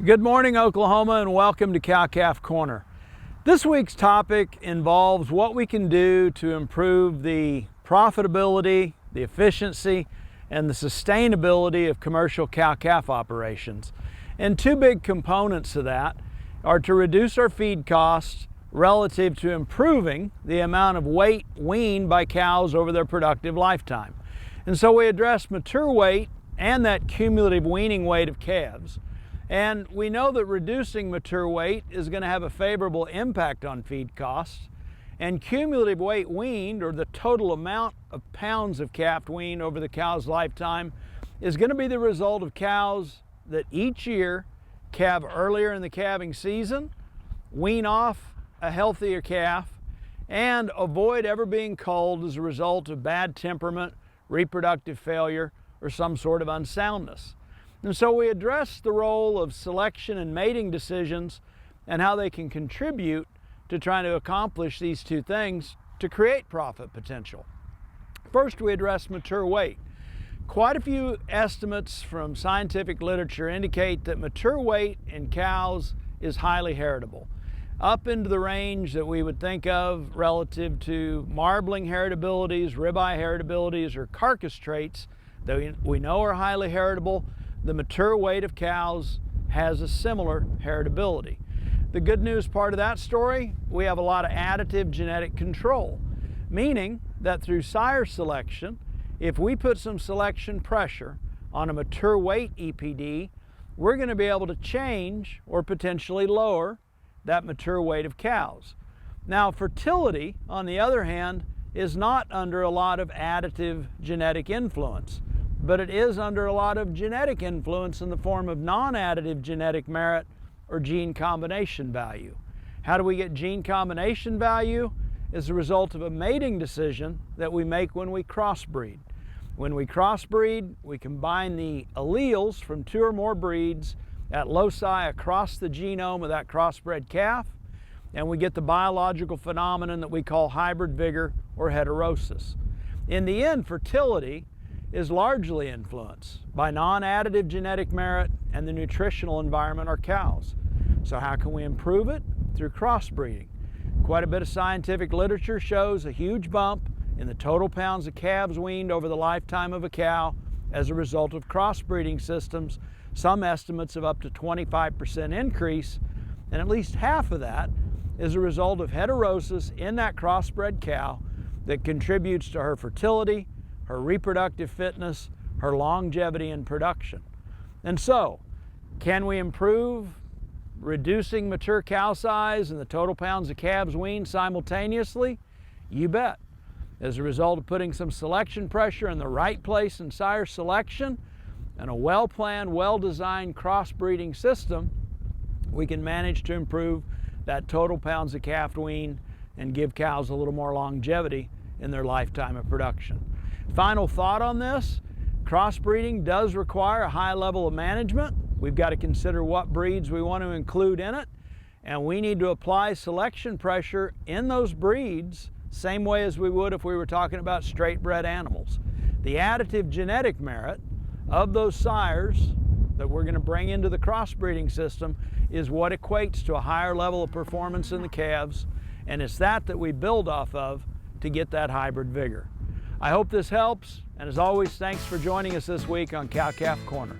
Good morning, Oklahoma, and welcome to Cow-Calf Corner. This week's topic involves what we can do to improve the profitability, the efficiency, and the sustainability of commercial cow-calf operations. And two big components of that are to reduce our feed costs relative to improving the amount of weight weaned by cows over their productive lifetime. And so we address mature weight and that cumulative weaning weight of calves. And we know that reducing mature weight is going to have a favorable impact on feed costs. And cumulative weight weaned, or the total amount of pounds of calf weaned over the cow's lifetime, is going to be the result of cows that each year calve earlier in the calving season, wean off a healthier calf, and avoid ever being culled as a result of bad temperament, reproductive failure, or some sort of unsoundness. And so we address the role of selection and mating decisions and how they can contribute to trying to accomplish these two things to create profit potential. First, we address mature weight. Quite a few estimates from scientific literature indicate that mature weight in cows is highly heritable, up into the range that we would think of relative to marbling heritabilities, ribeye heritabilities, or carcass traits that we know are highly heritable. The mature weight of cows has a similar heritability. The good news part of that story, we have a lot of additive genetic control, meaning that through sire selection, if we put some selection pressure on a mature weight EPD, we're going to be able to change or potentially lower that mature weight of cows. Now, fertility, on the other hand, is not under a lot of additive genetic influence, but it is under a lot of genetic influence in the form of non-additive genetic merit or gene combination value. How do we get gene combination value? As a result of a mating decision that we make when we crossbreed. When we crossbreed, we combine the alleles from two or more breeds at loci across the genome of that crossbred calf, and we get the biological phenomenon that we call hybrid vigor or heterosis. In the end, fertility is largely influenced by non-additive genetic merit and the nutritional environment of our cows. So how can we improve it? Through crossbreeding. Quite a bit of scientific literature shows a huge bump in the total pounds of calves weaned over the lifetime of a cow as a result of crossbreeding systems, some estimates of up to 25% increase, and at least half of that is a result of heterosis in that crossbred cow that contributes to her fertility, her reproductive fitness, her longevity and production. And so, can we improve reducing mature cow size and the total pounds of calves weaned simultaneously? You bet. As a result of putting some selection pressure in the right place in sire selection and a well-planned, well-designed crossbreeding system, we can manage to improve that total pounds of calf weaned and give cows a little more longevity in their lifetime of production. Final thought on this, crossbreeding does require a high level of management. We've got to consider what breeds we want to include in it, and we need to apply selection pressure in those breeds same way as we would if we were talking about straight bred animals. The additive genetic merit of those sires that we're going to bring into the crossbreeding system is what equates to a higher level of performance in the calves, and it's that we build off of to get that hybrid vigor. I hope this helps, and as always, thanks for joining us this week on Cow-Calf Corner.